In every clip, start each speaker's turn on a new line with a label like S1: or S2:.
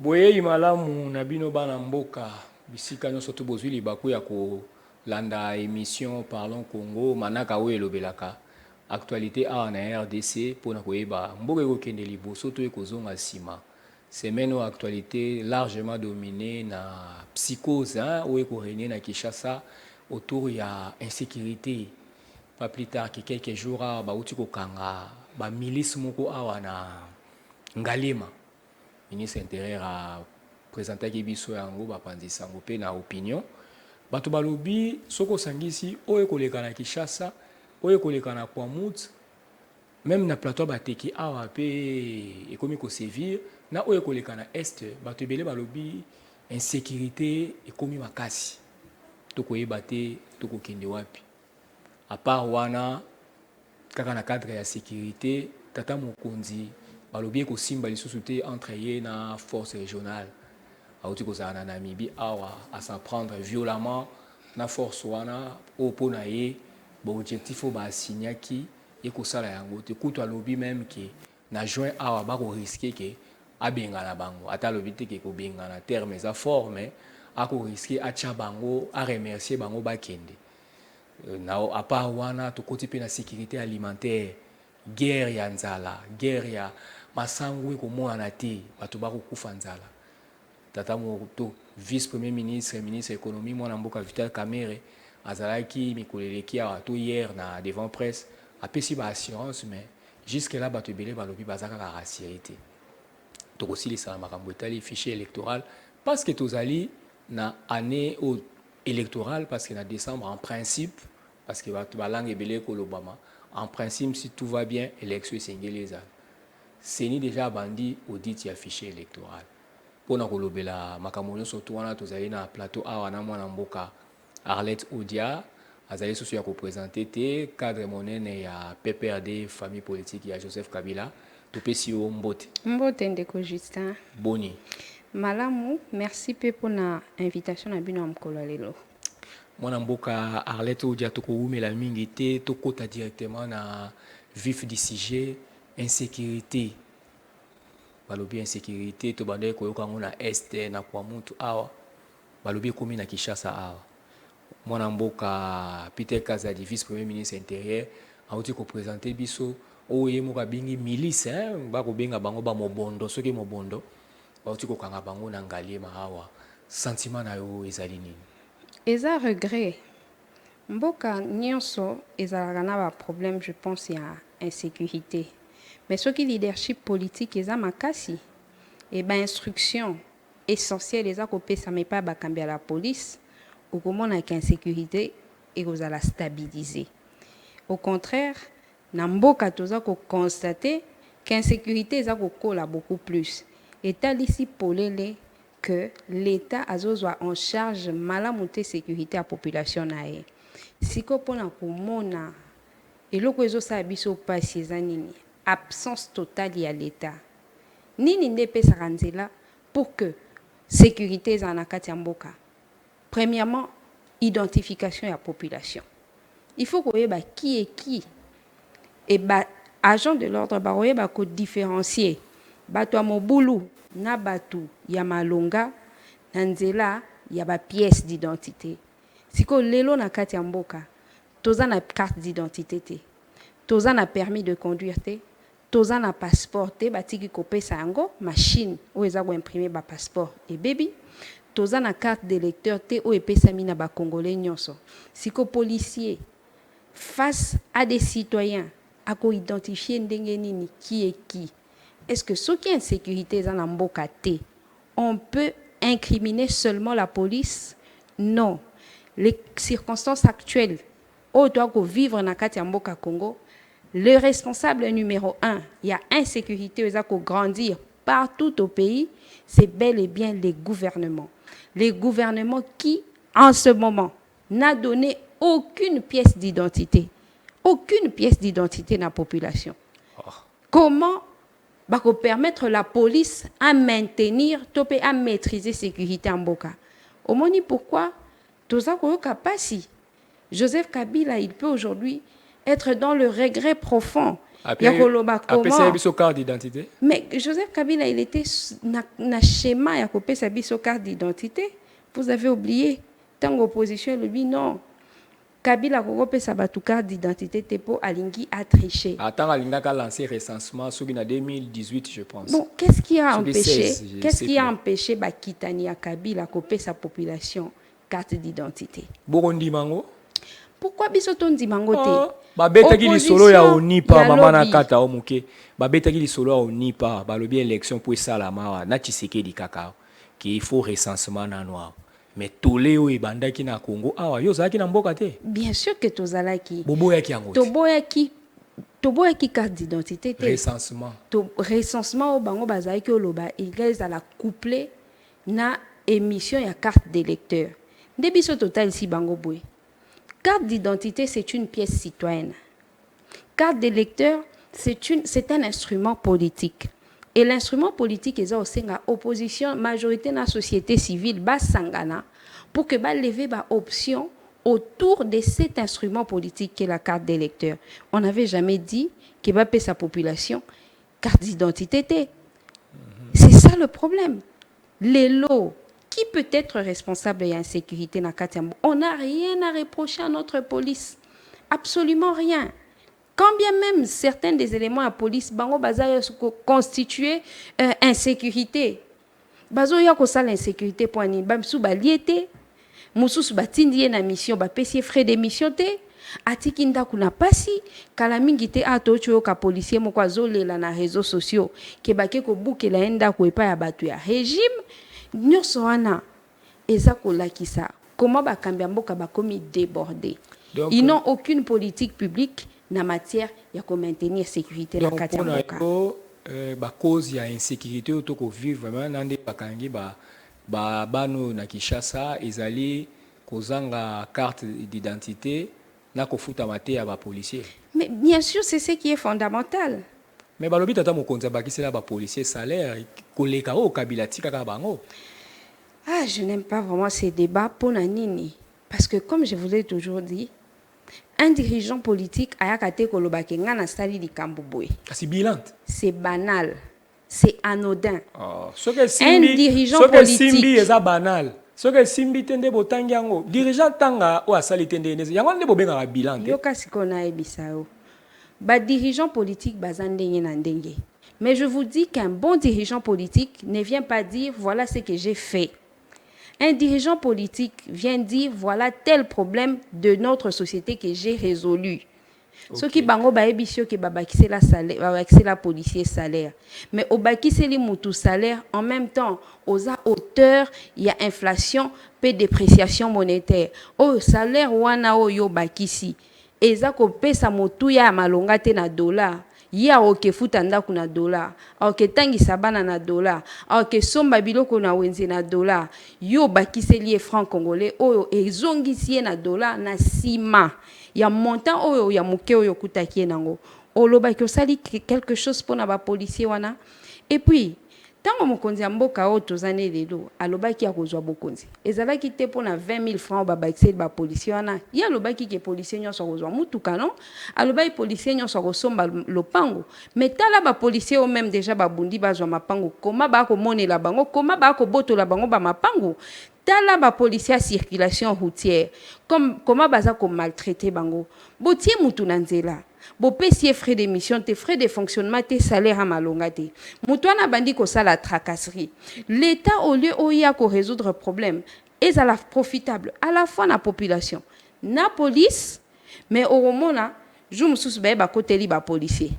S1: boye imalamu na bino bana mboka bisika nyonso to bozwi libaku ya kolanda émission Parlons Congo manaka oyo elobelaka actualité awa na RDC mpona koyeba mboka ekokende liboso to ekozonga nsima semaine oyo actualité largement dominée na psychose oyo ekorenie na Kinshasa autour ya insécurité. Pas plus tard que quelques jours awa bauti kokanga bamilice moko awa na Ngalema. Ministre intérieur a présenté biso yango bapanzisa yango pe na opinion bato balobi soko sangisi oyo koleka na Kinshasa oyo koleka na Kwamut même na plateau bateki awa pe ekomi ko sévir na oyo koleka na est bato ebele balobi insécurité ekomi makasi tokoyeba te tokokende wapi à part wana kaka na cadre ya sécurité tata mokonzi balobi ko simba lisusu te entre ye na force régionale auti kozala na Namibie awa à s'en prendre violemment na force wana opona ye bon objectif o ba signaki et ko sala yango te kuto alobi même que na juin awa ba ko risquer que abenga na bango ata lobi te que ko benga na terme za fort mais a ko risquer a tia bango a remercier bango ba kende na à part wana to koti pe na sécurité alimentaire guerre ya nzala guerre ya masango ekomona te bato bakokufa nzala tata moto vice premier ministre ministre économie mwana mboka Vital Kamerhe azalaki mikoleleki awa to hier na devant presse apesi ba assurance mais jusque là bato ebele balobi bazaka ka rassuré te tokosilisa na makambo etali fichier électoral parce que tozali na année électorale parce que na décembre en principe parce que bato balangue ebele kolobama en principe si tout va bien élection esengeli ezala seni déjà bandi audit ya fichier électoral pona kolobela makambo nyonso to wana tozali na plateau awa na mwana mboka Arlette Odia azali soso ya koprésenter te cadre monene ya PPRD famille politique ya Joseph Kabila topesi yo mbote
S2: ndeko Justin
S1: boni
S2: malamu merci pe pona invitation na bino mkolo lelo
S1: mwana mboka Arlette Odia tokoumela mingi te tokota directement na vif du sujet insécurité balobi insécurité to bandé koyoka ngo na est na Kwamutu awa balobi komi na Kinshasa awa mwana mboka Peter Kazadi vice premier ministre intérieur auti ko présenter biso oye moka bingi milice bako benga bango ba mobondo soki mobondo auti ko kanga bango na Ngalema awa sentiment na yo ezali nini
S2: eza regret mboka nyonso ezalaka na ba problème je pense ya insécurité mais ce qui leadership politique eza makasi et ba instruction essentielle eza kopesa mais pas bakambi à la police ou comment na insécurité et kozala stabiliser au contraire na mboka toza ko constater qu'insécurité eza kokola beaucoup plus etalisi polele que l'État azozwa en charge malamu te sécurité à population na ye siko pona komona eloko ezosala biso pasi eza nini absence totale ya l'État nini nde epesaka nzela pour que sécurité eza na kati ya mboka premièrement identification ya population il faut koyeba qui est qui et ba agent de l'ordre bakoyeba ko différencier bato ya mobulu na bato ya malonga na nzela ya ba pièce d'identité siko lelo na kati ya mboka toza na carte d'identité te toza na permis de conduire te toza na passeport te batiki kopesa yango machine oyo eza koimprime ba passeport ebebi toza na carte d'électeur te oyo epesami na bakongolais nyonso siko policier face à des citoyens ako identifier ndenge nini qui est qui est-ce que ce qui est insécurité eza na mboka te on peut incriminer seulement la police non les circonstances actuelles oyo toa ko vivre na kati ya mboka Congo le responsable numéro 1 il y a insécurité eza ko grandir partout au pays c'est bel et bien les gouvernements qui en ce moment n'a donné aucune pièce d'identité dans la population. Comment permettre la police à maintenir, à maîtriser la sécurité en Boka? Au moins, pourquoi Joseph Kabila, il peut aujourd'hui être dans le regret profond. ya koloba
S1: Après ça,
S2: comment
S1: il y a carte d'identité.
S2: mais Joseph Kabila il était na schéma ya kopesa biso carte d'identité. Vous avez oublié tant opposition le dit non Kabila kokopesa batu carte d'identité te po alingi a triché.
S1: Attends, Alinga a lancé recensement sur en 2018 je pense.
S2: Bon, qu'est-ce qui a
S1: Sur
S2: empêché
S1: 16, je
S2: qu'est-ce
S1: sais
S2: qui a
S1: plus.
S2: empêché Bakitani à Kabila kopesa sa population carte d'identité?
S1: Burundi mango.
S2: Pourquoi biso tondi mango te?
S1: Oh, babetaki lisolo ya onipa
S2: ya
S1: mama na
S2: lobby.
S1: kata o moke. Babetaki lisolo ya onipa balobi élection pour salama wa na Tshisekedi kaka qu'il faut recensement na noir. Mais tolé o ebandaki na Congo awa yo zaki na mboka te.
S2: Bien sûr que tozalaki.
S1: Boboyaki yango te.
S2: Toboyaki carte d'identité te.
S1: Recensement.
S2: Recensement au bango bazalaki oloba il à la couplé na émission ya carte d'électeur. Nde biso total si bango boy. Carte d'identité, c'est une pièce citoyenne. Carte d'électeur, c'est un instrument politique. Et l'instrument politique est aussi une opposition, majorité de la société civile, bas sangana, pour que ba lever ba option autour de cet instrument politique qu'est la carte d'électeur. On n'avait jamais dit qu'il va payer sa population carte d'identité. C'est ça le problème. Les lots. Qui peut être responsable de l'insécurité dans Katiambo? On n'a rien à reprocher à notre police. Absolument rien. Quand bien même certains des éléments à la police, bango baza constitué insécurité. Bazo ya ko sala insécurité pour ani bamsu ba liete, mususu batindi na mission ba pesi frais de mission te. Atiki ndaku na pasi kala mingi te ato choyo ka policier moko azolela na réseaux sociaux ke bake ko bukela enda ko epa ya batu ya régime. Nyonso wana eza kolakisa comment bakambi mboka bakomi débordé. Ils n'ont aucune politique publique na matière ya ko maintenir sécurité na kati ya mboka.
S1: Ba cause ya insécurité auto ko vivre vraiment nande bakangi ba bano na Kinshasa ezali kozanga carte d'identité na ko futa mate ya ba policier.
S2: Mais bien sûr c'est ce qui est fondamental.
S1: Mais balobi tata mokonza bakisela ba policier salaire koleka o Kabila tika ka bango.
S2: Ah, je n'aime pas vraiment ces débats pour Nanini parce que comme je vous ai toujours dit, un dirigeant politique ayakate kolobake ngana sali di kamboboy.
S1: C'est bilan.
S2: C'est banal. C'est anodin.
S1: Oh,
S2: un dirigeant politique.
S1: Simbi eza banal. Ce que Simbi tende botangi yango. Dirigeant tanga o asali tende neze. Yango nde bobenga bilan.
S2: Yo kasi kona ebisao. Ba dirigeant politique bazandenge na ndenge. Mais je vous dis qu'un bon dirigeant politique ne vient pas dire voilà ce que j'ai fait. Un dirigeant politique vient dire voilà tel problème de notre société que j'ai résolu. Ce qui bango ba ebisio ke babakise la salaire, babakise la policier salaire. Mais au bakise li mutu salaire en même temps aux hauteur il y a inflation, pe dépréciation monétaire. Oh salaire wana o yo bakisi. Eza ko pesa motu ya malonga te na dollar. Ya oke futa ndaku na dollar, oke tangisa bana na dollar, oke somba biloko na wenze na dollar, yo bakise lié franc congolais, oyo ezongisi na dollar na sima. Ya montant oyo ya muke oyo kutaki nango. Oloba ki osali quelque chose pour na ba policier wana. Et puis tango mokonzi ya mboka o tozane lelo alobaki akozwa bokonzi ezalaki te pona 20 000 francs babakise ba policier wana ya alobaki ke policier nyonso akozwa mutuka non alobaki policier nyonso akosomba lopango mais tala ba policier o même déjà babundi bazwa mapango koma ba ko monela bango koma ba ko botola bango ba mapango tala ba policier circulation routière comment baza ko maltraiter bango botie mutu na nzela bo pesier frais d'émission tes frais de fonctionnement tes salaires à malonga te mutwana bandi ko sala tracasserie l'état au lieu oya ko résoudre problème est à la profitable à la fois na population na police mais au romona jou mususu ba koteli ba policier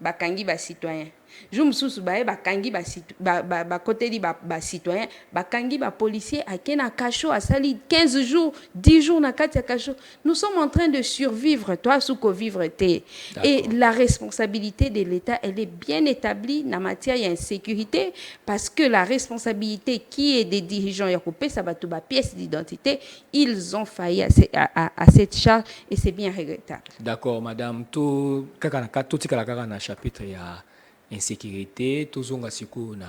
S2: bakangi ba citoyen jou mususu bakangi ba koteli ba citoyen bakangi ba policier akena cachot asali 15 jours 10 jours na kati ya cachot. Nous sommes en train de survivre toi sous vivre te et la responsabilité de l'État elle est bien établie en matière d'insécurité parce que la responsabilité qui est des dirigeants ya kopé ça batu ba pièce d'identité ils ont failli à cette charge et c'est bien regrettable.
S1: D'accord madame to kaka na tika kaka na chapitre ya insécurité tozonga siku na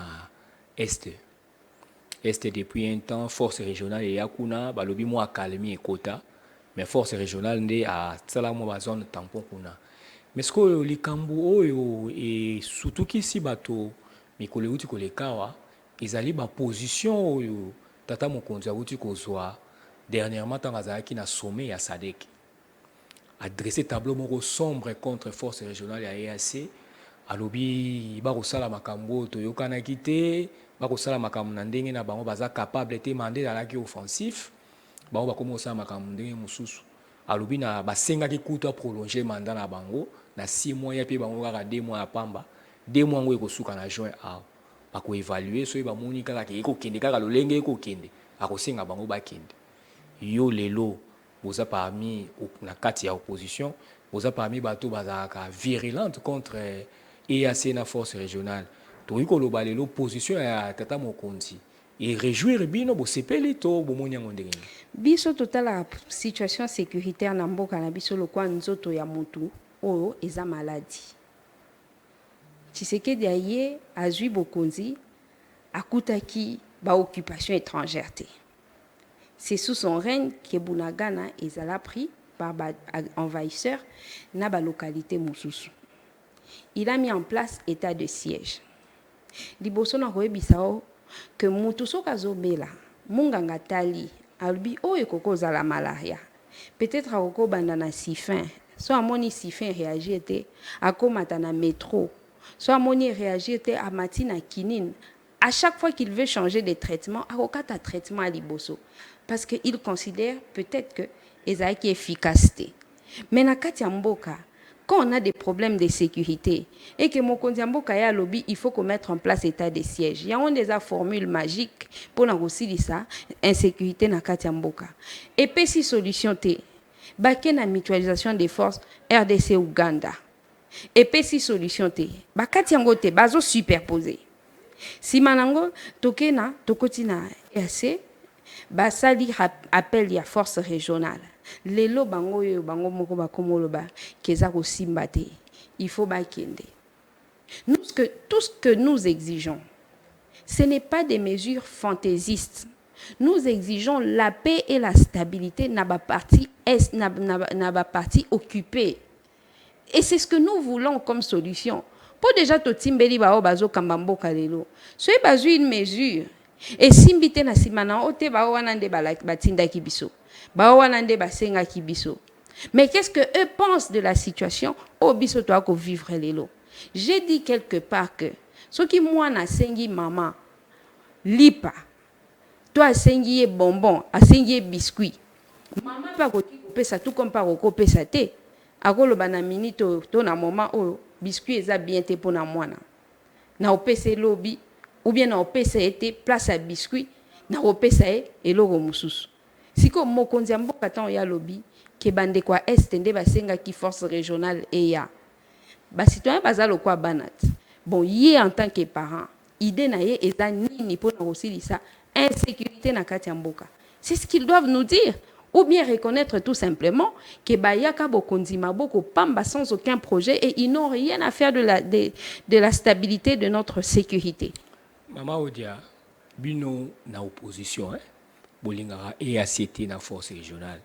S1: est depuis un temps force régionale et yakuna balobi mo calmer ekota mais force régionale nde a tsala mo ba zone tampon kuna mais ce que likambo oyo et surtout qu'ici bato mikolo uti kolekawa ezali ba position oyo tata mokonzi uti kozwa dernièrement tant azalaki na sommet ya SADC adressé tableau moko sombre contre force régionale ya EAC alobi bakosala makambo toyokanaki te bakosala makambo na ndenge na bango baza capable te mande ezalaki offensif bango bakomi kosala makambo ndenge mosusu alobi na basengaki kuta prolonger mandat na bango na 6 mois ya pe bango kaka 2 mois ya pamba 2 mois ngo ekosuka na juin awa bakoévaluer soki bamoni kaka ke ekokende kaka lolenge ekokende akosenga bango bakende yo lelo boza parmi na kati ya opposition boza parmi bato bazalaka virulente contre EAC na force régionale tokoki koloba lelo position ya tata mokonzi et réjouir bino bosepeli to bomoni yango ndenge nini
S2: biso totala situation sécuritaire na mboka na biso lokwa nzoto ya mutu oyo eza maladi Tshisekedi aye azwi bokonzi akutaki ba occupation étrangère te. C'est sous son règne que Bunagana ezala pris par envahisseurs na ba localité mosusu. Il a mis en place état de siège. Liboso na koyebisao que mutu soka zobela munganga tali albi o ekoko zala malaria. Peut-être akoko banda na sifin. So amoni sifin réagir te akomata na métro. So amoni réagir te amati na kinine. À chaque fois qu'il veut changer de traitement, akokata traitement à liboso parce qu'il considère peut-être que ezaki efficacité. Mais na kati ya mboka quand on a des problèmes de sécurité et que mokonzi mboka ya lobby, il faut qu'on mette en place état de siège. Il y a des formules magiques pour na ça insécurité na kati ya mboka. Et puis si solution te baké na mutualisation des forces RDC Uganda. Et puis si solution te bakati yango te bazo superposer. Si manango tokena tokotina RC basali appel ya force régionale. Lelo bango yo bango moko bakomoloba keza ko simbate. Il faut bakende. Tout ce que nous exigeons, ce n'est pas des mesures fantaisistes. Nous exigeons la paix et la stabilité na ba partie est na ba partie occupée. Et c'est ce que nous voulons comme solution. Pour déjà to timbeli bao bazo kambambo kalelo. Soyez bazu une mesure. Et simbite na simana ote bao wanande batinda kibiso. Bao wanande basenga kibiso. Mais qu'est-ce que eux pensent de la situation au biso to ako vivre lelo. J'ai dit quelque part que ce qui moi na sengi maman lipa. Toi sengi bonbon, a sengi biscuit. Maman pas ko pesa tout comme pas ko pesa te. Akolo bana minito to na moment o biscuit eza bien te pona mwana. Na opese lobby ou bien na opese ete place à biscuit na opesa eloko mususu. Siko mokonzi mboka tan ya lobby ke bande kwa est nde basenga ki force régionale et ya. Ba citoyen bazalo kwa banat. Bon, yé en tant que parent, idée na ye eza nini pona osilisa insécurité na kati mboka. C'est ce qu'ils doivent nous dire. Ou bien reconnaître tout simplement que Bayaka Bokondima Boko Pamba sans aucun projet et ils n'ont rien à faire de la stabilité de notre sécurité.
S1: Maman Odia, bino na opposition, bolingara et ACT na force régionale.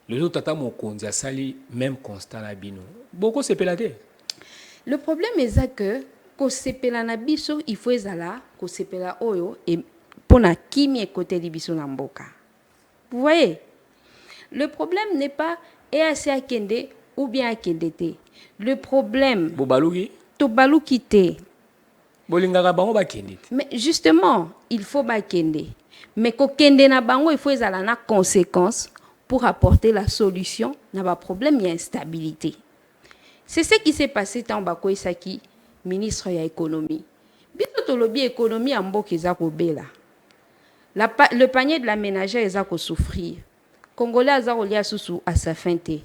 S1: Le tata Mokonzi a sali même constat na bino. Boko se pelade.
S2: Le problème est que ko sepela na biso il faut ezala ko sepela oyo et pona kimi côté di biso na mboka. Vous voyez? Le problème n'est pas EAC Akende ou bien Akendete. Le problème...
S1: Bobalouki?
S2: Tobalouki te.
S1: Bolingara bango bakende.
S2: Mais justement, il faut bakende. Mais kokende na bango, il faut ezala na conséquence pour apporter la solution na ba problème y a instabilité. C'est ce qui s'est passé tant bako Isaki, ministre ya économie. Biso to lobby économie en mboka ezako bela. Le panier de la ménagère ezako souffrir. Congolais Azarolia Soussou à sa fin te.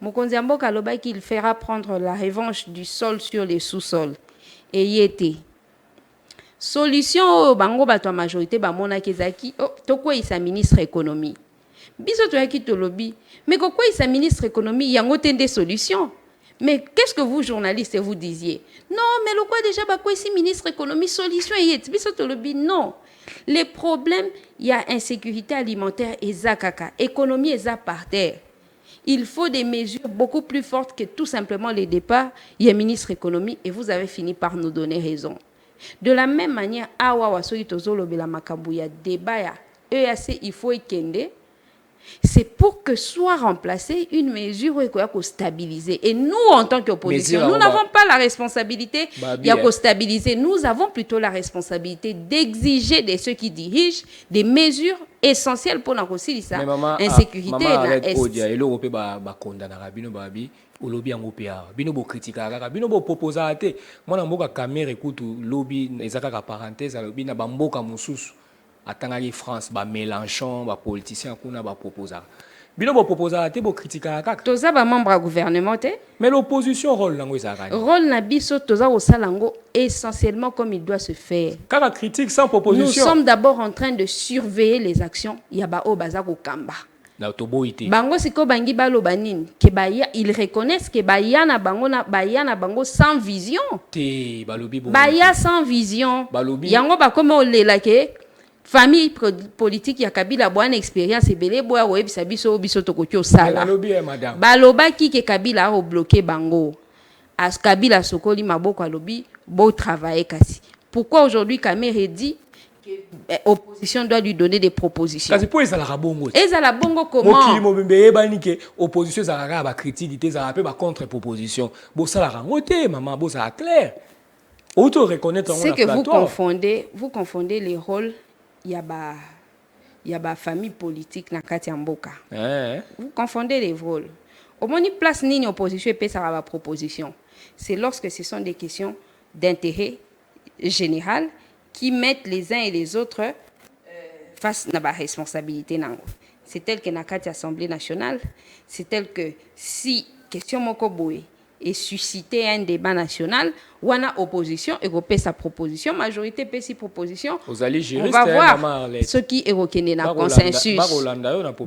S2: Mokonzi mboka loba qu'il fera prendre la revanche du sol sur les sous-sols. Et yete. Solution au bango bato majorité ba mona kezaki to quoi isa ministre économie. Biso to yaki to lobby. Mais quoi isa ministre économie yango tende solution. Mais qu'est-ce que vous journalistes vous disiez? Non, mais le quoi déjà ba quoi ici ministre économie solution yete. Biso to lobby non. Les problèmes, il y a insécurité alimentaire et zakaka, économie et par terre. Il faut des mesures beaucoup plus fortes que tout simplement les départs. Il y a ministre économie et vous avez fini par nous donner raison. De la même manière, awa wasoki tozolo bela makabuya débat ya EAC il faut ekende. C'est pour que soit remplacée une mesure qui stabiliser. Et nous, en tant qu'opposition, nous n'avons pas la responsabilité de stabiliser. Nous avons plutôt la responsabilité d'exiger de ceux qui dirigent des mesures essentielles pour la insécurité.
S1: Olobi yango pea bino bo critica kaka bino bo proposer ate mwana mboka caméra écoute lobi ezaka ka parenthèse alobi na bamboka mususu atangaki France ba Mélenchon ba politicien kuna ba proposer bino bo proposer ate bo critica kaka
S2: toza ba membre gouvernement te
S1: mais l'opposition rôle nango ezaka
S2: rôle na biso toza osalango essentiellement comme il doit se faire
S1: kaka critique sans proposition.
S2: Nous sommes d'abord en train de surveiller les actions ya ba o bazako kamba. Bango siko bangi balo banini ke baya ils reconnaissent que baya na bango sans vision
S1: te balobi bon
S2: baya sans vision
S1: balobi
S2: yango ba comme olela ke famille politique ya Kabila bonne expérience ebele boya oyebisa biso tokoki osala baloba ki ke Kabila a bloqué bango as Kabila sokoli maboko alobi bo travailler kasi pourquoi aujourd'hui Kamere dit l'opposition doit lui donner des propositions.
S1: Kasi pour ezala bongo.
S2: Ezala bongo comment?
S1: Mokili mobimbe yebani ke opposition ezala ba critique te ezala pe ba contre proposition. Bo sala rango te maman bo ça clair. Auto reconnaître
S2: c'est que vous confondez les rôles ya ba famille politique na kati ya mboka. Vous confondez les rôles. Au moins une place ni opposition et ça va proposition. C'est lorsque ce sont des questions d'intérêt général qui mettent les uns et les autres face à la responsabilité. C'est tel que dans l'Assemblée nationale, c'est tel que si question Mokoboé est suscité un débat national, ou on a opposition, et sa proposition, majorité peut sa proposition, on va voir ce qui est reconnu dans le consensus.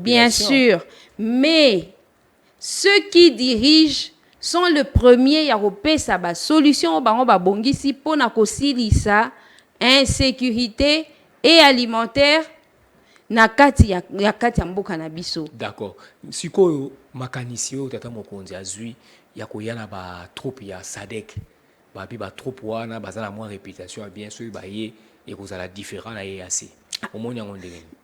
S2: Bien sûr, mais ceux qui dirigent sont le premier à repérer sa solution au bongisi pour na kosilisa insécurité et alimentaire na kati ya mboka na biso.
S1: D'accord. Sikoyo makanisi o tata mokonzi azui ya koyana ba troupe ya SADC ba troupe wana bazana moins réputation bien sûr ba ye et kozala différent na EAC.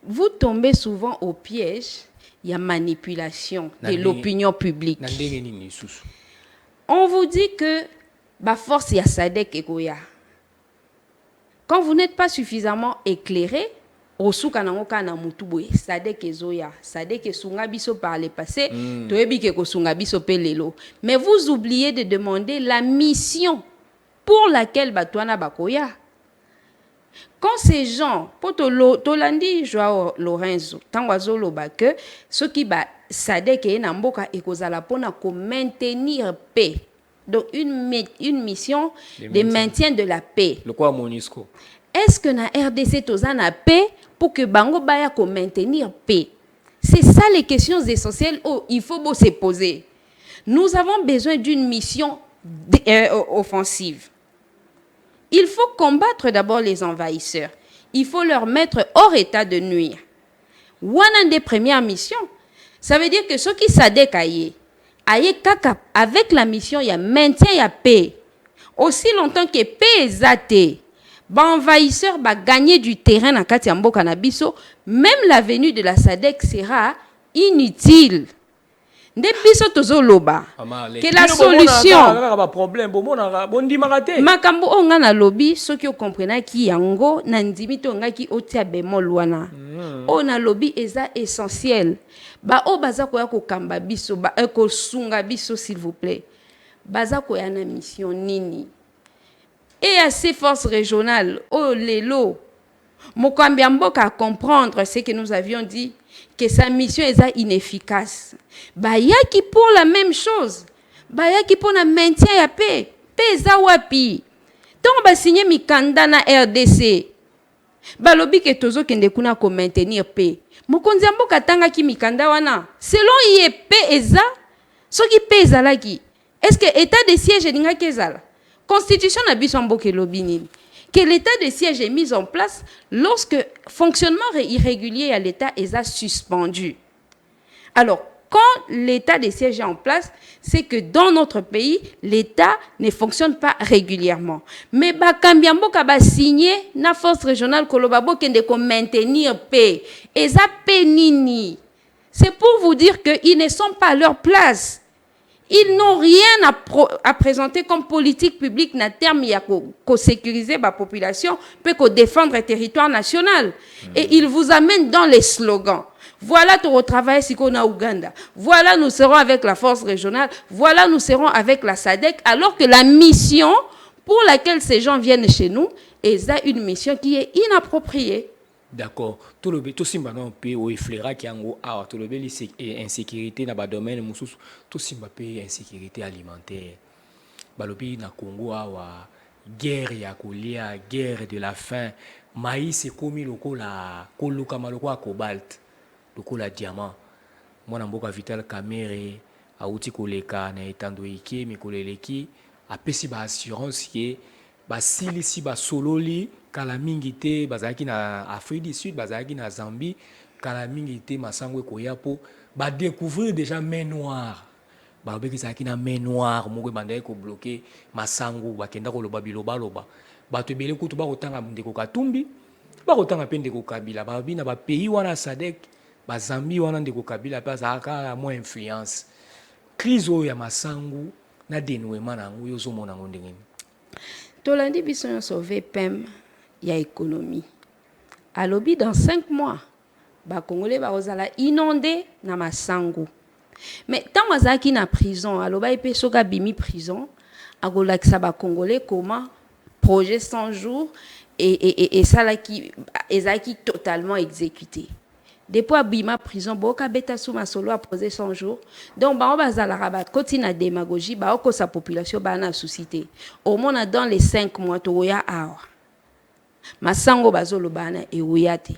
S2: Vous tombez souvent au piège ya manipulation de l'opinion publique. On vous dit que ba force ya SADC ekoya. Quand vous n'êtes pas suffisamment éclairé, mais vous oubliez de demander la mission pour laquelle Batouana Bakoya. Quand ces gens, Tolandi Joao Lorenzo, Tangoazo Lobake, ceux qui ba Sadek et Namboka et Kozala pona ko maintenir paix. Donc une mission de maintien de la paix.
S1: Le quoi MONUSCO?
S2: Est-ce que na RDC toza na paix pour que Bango Baya ko maintenir paix? C'est ça les questions essentielles où il faut se poser. Nous avons besoin d'une mission offensive. Il faut combattre d'abord les envahisseurs. Il faut leur mettre hors état de nuire. One des premières missions, ça veut dire que ceux qui s'adécaillent avec la mission, il y a maintien, il y a paix. Aussi longtemps que paix est zate, envahisseur va gagner du terrain dans Katiambo Kanabiso, même la venue de la SADC sera inutile. Depuis tozoloba que la solution makambo onga na lobby soki o comprena ki yango na ndimi to ngaki otia bemol wana o na lobby eza essentiel ba o baza ko ya ko kamba biso ba ko sunga biso s'il vous plaît baza ko ya na mission nini et à ces forces régionales o lelo mokambi mboka comprendre ce que nous avions dit que sa mission est inefficace. Bayaki pour la même chose. Bayaki pour le maintien ya paix. Paix za wapi. Donc ba signer mikanda na RDC. Balobi ke tozo kende kuna ko maintenir paix. Mokonzi mboka tanga ki mikanda wana. Selon ye paix eza, soki paix ezalaki. Est-ce que état de siège ninga kezala? Constitution na biso mboka lobi nini? Que l'état de siège est mis en place lorsque fonctionnement irrégulier à l'état est suspendu. Alors, quand l'état de siège est en place, c'est que dans notre pays, l'état ne fonctionne pas régulièrement. Mais bakambi mboka ba signé na force régionale kolobabo kende ko maintenir paix. Et ça paix nini. C'est pour vous dire qu'ils ne sont pas à leur place. Ils n'ont rien à présenter comme politique publique na terme ya ko sécuriser la population, peut ko défendre le territoire national. Et ils vous amènent dans les slogans. Voilà ton travail si qu'on a Ouganda. Voilà nous serons avec la force régionale. Voilà nous serons avec la SADC. Alors que la mission pour laquelle ces gens viennent chez nous est une mission qui est inappropriée.
S1: D'accord. Tout le tout simba non pe o eflera qui ango ah tout le insécurité na ba domaine mususu tout simba pe insécurité alimentaire. Balobi na Congo awa guerre ya kolia, guerre de la faim, maïs ekomi lokola koluka maloko a cobalt, lokola diamant. Mwana mboka Vital Kamerhe auti koleka na etando ike mikoleleki apesi ba assurance ke ba silisi ba sololi kala mingi te bazalaki na Afrique du Sud, bazalaki na Zambie, kala mingi te masango ekoya po ba découvrir déjà main noire. Ba obeki zalaki na main noire moko bandaki ko bloquer masango bakenda ko loba biloba loba. Ba to ebele kutu ba kotanga ndeko Katumbi, ba kotanga pe ndeko Kabila, ba bina ba pays wana SADC, ba Zambie wana ndeko Kabila pa zaka moins influence. Crise oyo ya masango na dénouement nango yo zo mona ngo ndenge.
S2: Tolandi biso yo sauver PEM ya économie. À lobby dans 5 mois, ba Congolais ba ozala inondé na masango. Mais tant mazaki na prison, aloba ipe soka bimi prison, agolakisa ba Congolais comment projet 100 jours et ça là qui ezaki totalement exécuté. Depuis abima prison, boka beta sous ma solo a posé 100 jours. Donc ba bazala rabat continue démagogie, ba oko sa population ba na suscité. Au moins dans les 5 mois to ya awa. Masango bazolo bana e oyate.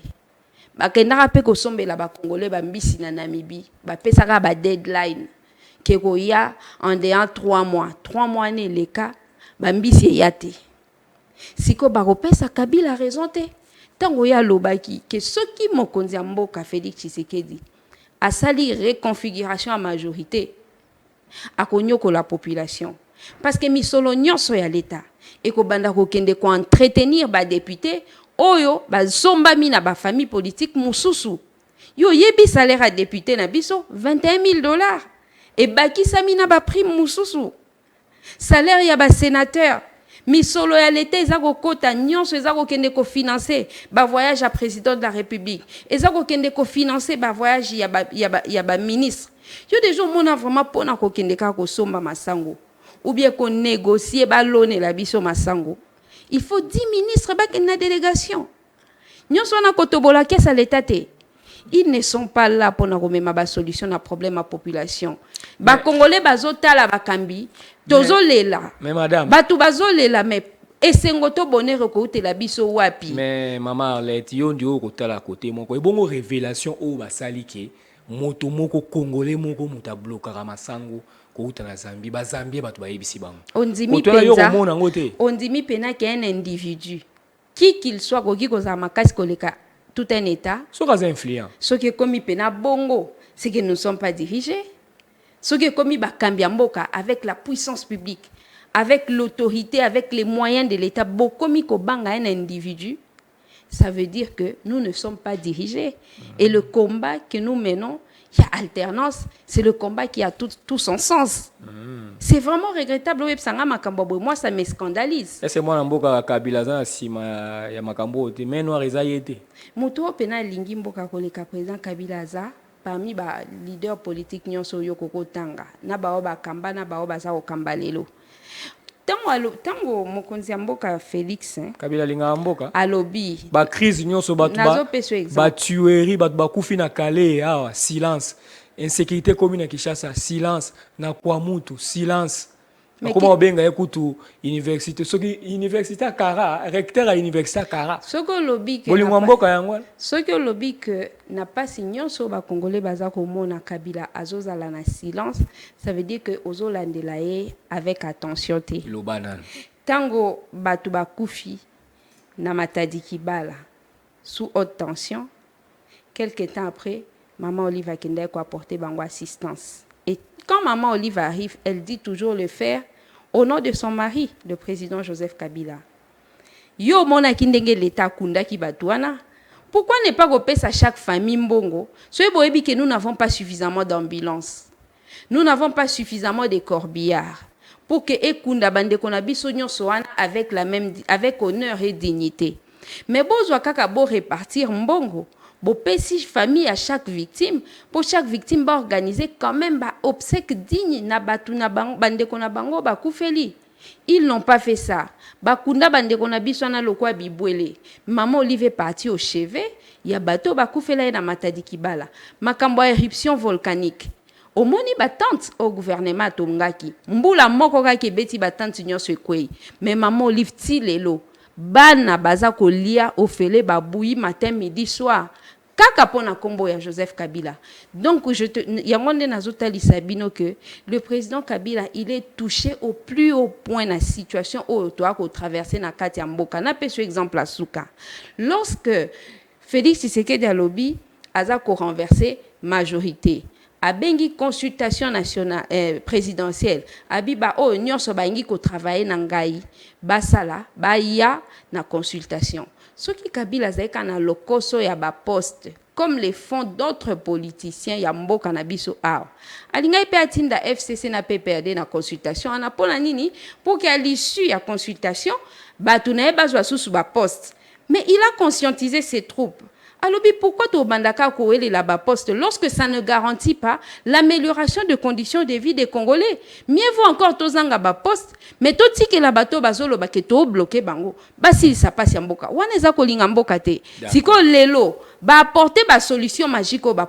S2: Bakendaka pe ko sombela ba Congolais ba mbisi na Namibie, ba pesaka ba deadline ke ko ya en déant 3 mois. 3 mois ne le cas ba mbisi yate. Siko ba kopesa Kabila raison te. Tango ya lobaki que ceux qui mokonzi mboka Félix Tshisekedi a sali reconfiguration à majorité a konyoko la population parce que misolo nyonso ya l'état et ko banda ko kende ko entretenir ba député oyo ba somba mina ba famille politique mususu yo yebi salaire à député na biso $21,000 et baki samina ba prime mususu salaire ya ba sénateur misolo ya l'état ezako kota nyonso ezako kende ko financer ba voyage à président de la République ezako kende ko financer ba voyage ya ba ministre yo déjà mona vraiment pona ko kende ka ko somba masango ou bien ko négocier ba lone la biso masango il faut 10 ministres ba na délégation nyonso na ko tobola kesa l'état te. Ils ne sont pas là pour nous remettre ma solution à problème à population. Ba Congolais bazotala bakambi, tozolela.
S1: Mais madame.
S2: Batu bazolela mais esengoto bonheur ko utela biso wapi.
S1: Mais maman Arlette yo ndio kotala côté moko. Ebongo révélation o basali ke moto moko Congolais moko muta bloquera masango ko utana Zambie. Ba Zambie batu ba yebisi bango.
S2: Ondimi penza. Ondimi pena ke un individu qui qu'il soit koki koza makasi koleka tout un état.
S1: Ce qui est influent.
S2: Ce qui est commis pena bongo, c'est que nous ne sommes pas dirigés. Ce qui est commis Bakambiamboka avec la puissance publique, avec l'autorité, avec les moyens de l'État, bokomi ko banga un individu, ça veut dire que nous ne sommes pas dirigés. Et le combat que nous menons, il y a alternance, c'est le combat qui a tout son sens. C'est vraiment regrettable. Moi, ça me scandalise.
S1: Et c'est moi, Mboka Kabila, si ya makambo, mais noir ezayete.
S2: Moto pena lingi mboka koleka président Kabila za parmi ba leader politique nyonso yo kokotanga na bao ba kamba na bao ba za okamba lelo. Tango mokonzi ya mboka Félix
S1: Kabila linga mboka
S2: alobi
S1: ba crise nyonso batu ba tuerie batu ba kufi na Calais awa silence insécurité commune à Kinshasa silence na Kwamutu silence. Comment on benga ekutu université soki université Kara recteur à université Kara
S2: soko lobby que
S1: bolimwamboka yango
S2: soko lobby que n'a pas signon so ba congolais baza ko mona Kabila azozala na silence ça veut dire que ozolandela ye avec attention te
S1: lobanan
S2: tango batu ba kufi na Matadi Kibala sous haute tension quelque temps après Maman Olive a kindé ko apporter bango assistance. Et quand Maman Olive arrive, elle dit toujours le faire au nom de son mari, le président Joseph Kabila. Yo mona kindenge l'État kunda ki batouana. Pourquoi ne pas repasser à chaque famille mbongo? Soyez boyebi que nous n'avons pas suffisamment d'ambulances. Nous n'avons pas suffisamment de corbillards pour que ekunda bande kona biso nyonso wana avec honneur et dignité. Mais bozwa kaka bo répartir mbongo. Bopesi famille à chaque victime, pour chaque victime ba organiser quand même ba obsèque digne na batu na bango bande kona bango ba kufeli. Ils n'ont pas fait ça. Bakunda bande kona biso na lokwa bibwele. Maman Olive est partie au chevet, ya bateau ba kufela na Matadi Kibala. Makambo ya éruption volcanique. Omoni batante au gouvernement tongaki. Mbula moko kaki beti batante nyonso ekwei. Mais Maman Olive ti lelo. Bana baza kolia ofele baboui matin midi soir. Kaka pona kombo ya Joseph Kabila. Donc yangonde nazota lisabino que le président Kabila il est touché au plus haut point la situation où toi ko traverser na kati ya mboka. Na pe exemple à Souka. Lorsque Félix Tshisekedi alobi aza ko renverser majorité. Abengi consultation nationale présidentielle abiba o nyonso bangi ko travailler na ngai basala baya na consultation soki Kabila zaika na lokoso ya ba poste comme les font d'autres politiciens ya mboka na biso awa alingai pe atinda FCC na PPRD na consultation ana pona nini pour qu'à l'issue ya consultation batu na bazwa susu ba poste mais il a conscientisé ses troupes. Alors, pourquoi tu bandaka koele la bas poste lorsque ça ne garantit pas l'amélioration de conditions de vie des Congolais? Mieux vaut encore tozanga bas poste, mais tout si que la bateau bazolo ba keto bloqué bango. Ba si ça passe en mboka. Waneza kolinga mboka te. Siko lelo ba apporter ba solution magique ba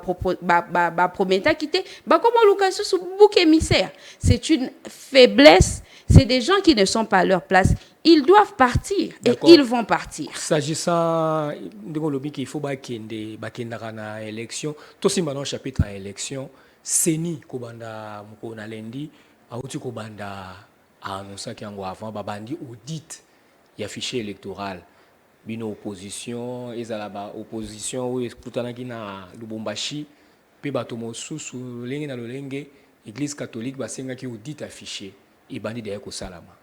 S2: prometa quitter ba comment lukasu sous bouc émissaire. C'est une faiblesse. C'est des gens qui ne sont pas à leur place. Ils doivent partir et ils vont partir.
S1: S'agissant de l'objet qu'il faut bakenda na élection, tout si maintenant chapitre à élection, Seni kobanda mukona lendi, auti kobanda annoncer qu'en avant babandi audit ya fichier électoral. Bino opposition, ezala opposition ou kutanaki na Lubumbashi, pe bato mosusu lenge na lolenge, église catholique basenga ki audit affiché. Et bandi de ko salama.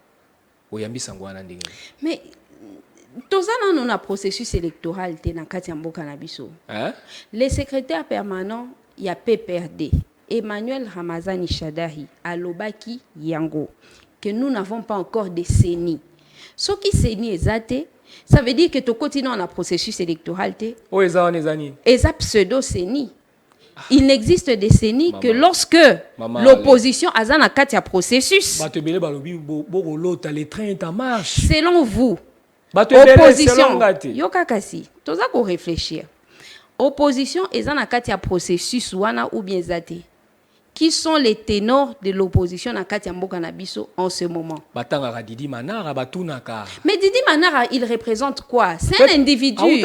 S2: Mais tous on a un processus électoral dans Katiambo Canabiso. Les secrétaires permanents, il y a PPRD, Emmanuel Ramazani Shadahi, Alobaki Yango, que nous n'avons pas encore de CENI. Ce qui CENI est athée, ça veut dire que tu continues dans le processus électoral. Et ça pseudo-CENI. Il n'existe des CENI que lorsque l'opposition a un cas processus. Selon vous, opposition, yokakasi, tout ça qu'on réfléchir. Opposition est un cas processus ou bien zate. Qui sont les ténors de l'opposition dans Katia Mbokanabiso en ce moment? Mais Didi Manara, il représente quoi? C'est un individu.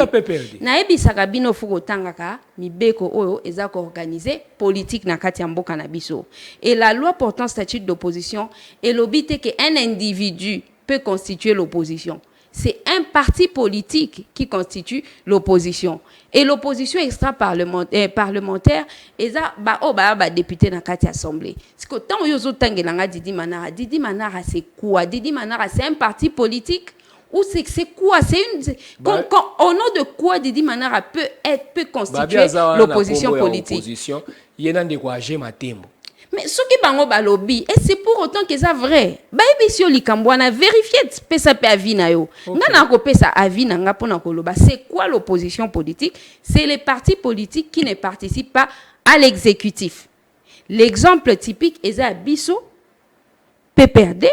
S2: Naebi Sakabino Fugotangaka, Mibeko Oyo, Ezako organisé politique dans Katia Mbokanabiso. Et la loi portant statut d'opposition est l'obité qu'un individu peut constituer l'opposition. C'est un parti politique qui constitue l'opposition. Et l'opposition extra-parlementaire, ils ont député dans la assemblée. C'est que tant que Didi Manara, c'est quoi? Didi Manara, c'est un parti politique ou c'est quoi? C'est une. Au nom de quoi Didi Manara peut constituer l'opposition politique?
S1: Il y a des gens.
S2: Mais ce qui est dans lobby, et c'est pour autant que c'est vrai. C'est quoi l'opposition politique? C'est les partis politiques qui ne participent pas à l'exécutif. L'exemple typique est Bisso, PPRD,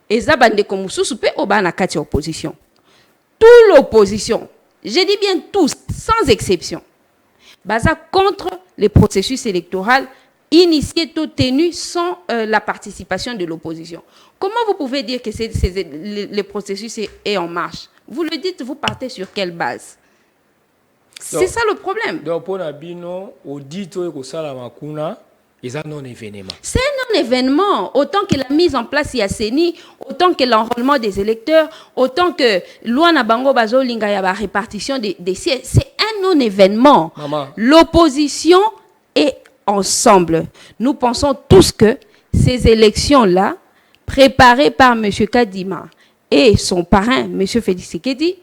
S2: et Zabande Komususu, Obanakati opposition. Toute l'opposition, je dis bien tous, sans exception, basa contre les processus électoraux initié tout tenu sans la participation de l'opposition. Comment vous pouvez dire que le processus est en marche? Vous le dites, vous partez sur quelle base? C'est ça le problème.
S1: Donc, pour Nabino, audit c'est un non-événement.
S2: C'est un non-événement. Autant que la mise en place y a CENI, autant que l'enrôlement des électeurs, autant que loi na bango bazo linga ya ba répartition des sièges. C'est un non-événement. L'opposition est ensemble. Nous pensons tous que ces élections-là, préparées par M. Kadima et son parrain, M. Félix Tshisekedi,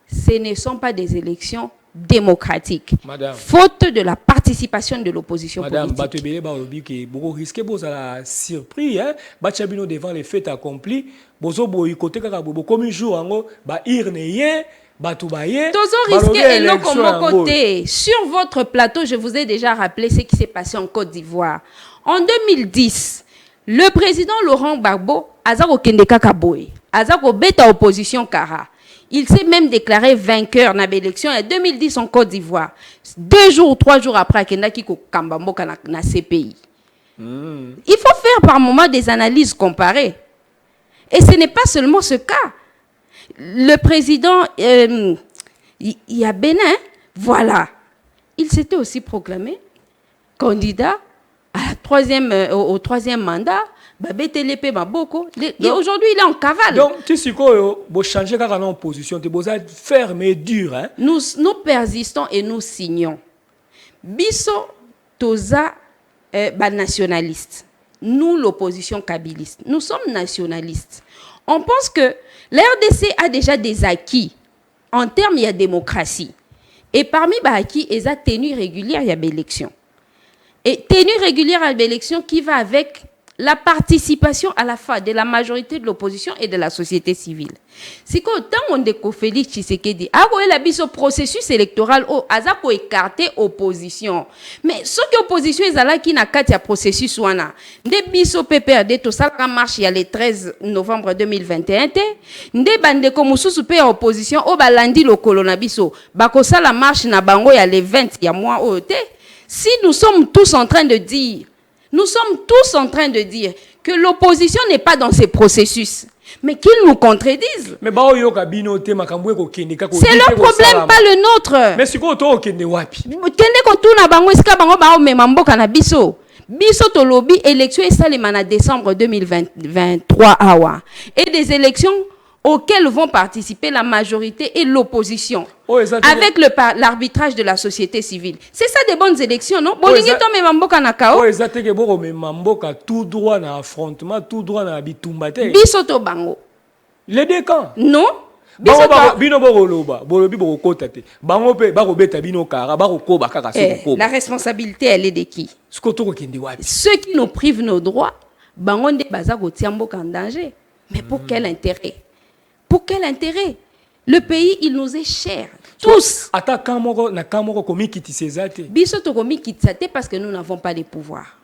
S2: ce ne sont pas des élections démocratiques.
S1: Madame,
S2: faute de la participation de l'opposition politique.
S1: Madame, vous risquez de la surprise, hein? Bachabino devant les faits accomplis, bozo boycoté comme un jour, irneye, batoubaye.
S2: Tozo risqué et non comme côté. Sur votre plateau, je vous ai déjà rappelé ce qui s'est passé en Côte d'Ivoire. En 2010, le président Laurent Gbagbo azako kendeka kaboy, azako beta opposition kara. Il s'est même déclaré vainqueur dans l'élection en 2010 en Côte d'Ivoire. 2 jours ou 3 jours après, Kendaki ko kambambo na CPI. Il faut faire par moment des analyses comparées. Et ce n'est pas seulement ce cas. Le président Bénin, voilà, il s'était aussi proclamé candidat à au 3e mandat. Et aujourd'hui, il est en cavale.
S1: Donc, tu sais quoi, changer de position, tu dois être ferme et dur. Hein?
S2: Nous persistons et nous signons. Biso toza nationaliste. Nous, l'opposition kabiliste. Nous sommes nationalistes. On pense que la RDC a déjà des acquis en termes de démocratie. Et parmi les acquis, il y a tenue régulière, il y a l'élection. Et tenue régulière à l'élection qui va avec la participation à la fois de la majorité de l'opposition et de la société civile. C'est qu'autant on découvre Félix Tshisekedi, il a un processus électoral où il a écarté l'opposition. Mais ce que l'opposition est là qui n'a qu'à un processus ou ana. Des biso PPRD, tout ça marche il y a le 13 novembre 2021. Des bandes comme sous pe opposition au balandi le colonabiso. Bakosa la marche na bango il y a le 20 il y a mois au té. Si nous sommes tous en train de dire que l'opposition n'est pas dans ces processus, mais qu'ils nous contredisent.
S1: Mais c'est leur
S2: problème, pas le nôtre.
S1: Mais c'est quoi toi kende wapi?
S2: Kende ko tuna bango eska bango ba o mema mboka na biso. Biso to lobby élection et salema na décembre 2023 awa. Et des élections auxquelles vont participer la majorité et l'opposition, avec l'arbitrage de la société civile. C'est ça des bonnes élections, non?
S1: Tout droit dans l'affrontement, tout droit dans la bitumbate.
S2: Bisoto bango.
S1: Les deux camps?
S2: Non. La responsabilité, elle est de qui? Ceux qui nous privent nos droits, bango de bazako tiamboka en danger. Mais pour quel intérêt? Pour quel intérêt? Le pays, il nous est cher. Tous. Parce que nous n'avons pas les pouvoirs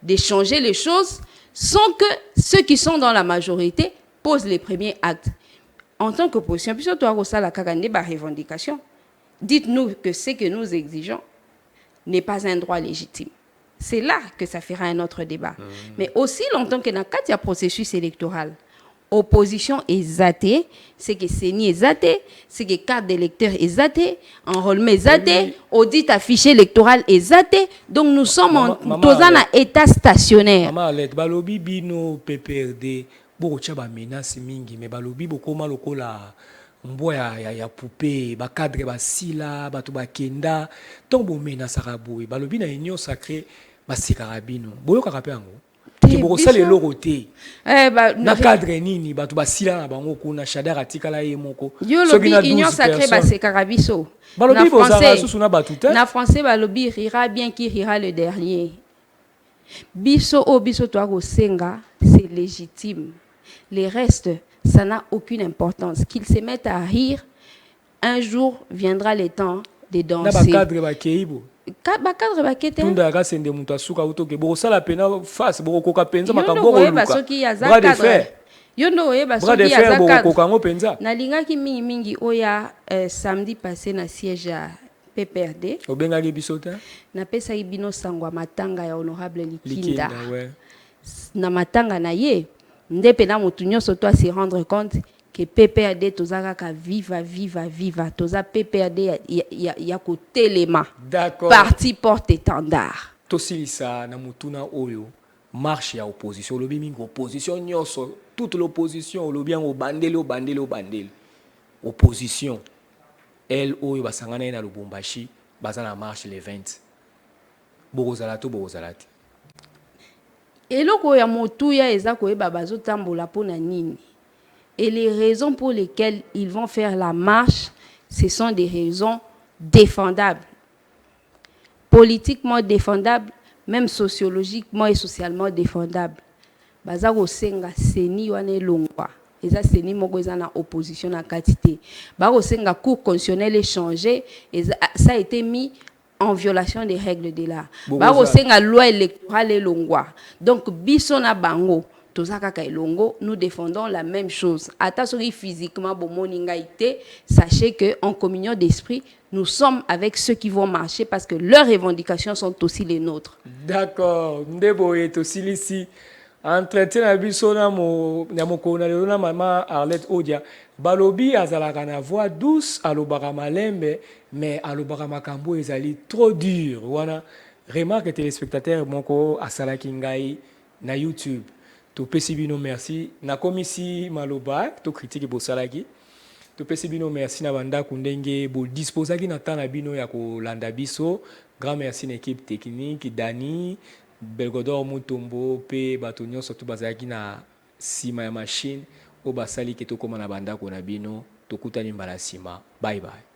S2: d'échanger les choses sans que ceux qui sont dans la majorité posent les premiers actes. En tant qu'opposition, dites-nous que ce que nous exigeons n'est pas un droit légitime. C'est là que ça fera un autre débat. Mais aussi longtemps que dans le processus électoral, opposition est zatée, c'est que CENI est zaté, c'est que carte d'électeur est zatée, enrôlement est zaté, audit affiché électoral est zaté. Donc nous sommes en état stationnaire.
S1: Maman Alette, balobi bino PPRD, boko tchaba menace mingi, mais balobi boko maloko la mbo ya poupée, ba cadre ba sila, ba to ba kenda, tombo menace araboui, balobi na union sacrée ba sikarabino. Boyo kakape ango. Qui ça les loroté na cadre nini batu basila na bango kuna shadara tikala ye moko
S2: soki na union sacrée ba se karabiso
S1: balobi bozara susu na batuta
S2: na français balobi rira bien qui rira le dernier biso to ko senga c'est légitime, les restes ça n'a aucune importance, qu'ils se mettent à rire, un jour viendra le temps de danser
S1: na ba cadre ba keibo
S2: bakadre bakete
S1: tunda akasende mutu asuka utoke bokosala pena face bokokoka penza makambo
S2: oluka bras de fer yondo oyeba soki ya
S1: bokokoka penza
S2: nalingaki mingi oya samedi passé na siège ya PPRD
S1: obengaki biso te
S2: napesaki bino sangwa matanga ya honorable Likinda na matanga na ye nde pena mutu nyonso to se rendre compte que PPRD tozaka viva toza PPRD ya ko telema.
S1: D'accord.
S2: Parti porte-étendard.
S1: Tosilisa na mutuna oyo marche ya opposition lobi mingi opposition nyonso toute l'opposition lobi en bandele opposition elle oyo basangana na Lubumbashi baza na marche le 20 bokozala to bokozala te.
S2: Eloko ya motuya eza koyeba bazotambola pona nini. Et les raisons pour lesquelles ils vont faire la marche, ce sont des raisons défendables. Politiquement défendables, même sociologiquement et socialement défendables. Baza kosenga seni wana longwa. Eza seni moko eza na opposition na katité. Ba kosenga cour constitutionnelle échangé et ça a été mis en violation des règles de l'art. Ba kosenga loi électorale longwa. Donc biso na bango nous défendons la même chose. Attention physiquement, sachez qu'en communion d'esprit, nous sommes avec ceux qui vont marcher parce que leurs revendications sont aussi les nôtres.
S1: D'accord. Ndebo est aussi ici. Entretien na biso na mokona lelo na mama Arlette Odia. Balobi azalaka na voix douce alobaka malembe mais alobaka makambo ezali trop dur. Wana remarque téléspectateur moko asalaki ngai na YouTube. Topesi bino merci na komisi maloba to critique bosalaki topesi bino merci na banda kundenge bo disposaki na temps na bino ya ko landa biso. Grand merci na équipe technique Dani Belgodor Mutombo pe bato nyonso to bazaki na sima ya machine o basali ke to koma na banda ko na bino tokutani mbala sima. Bye bye.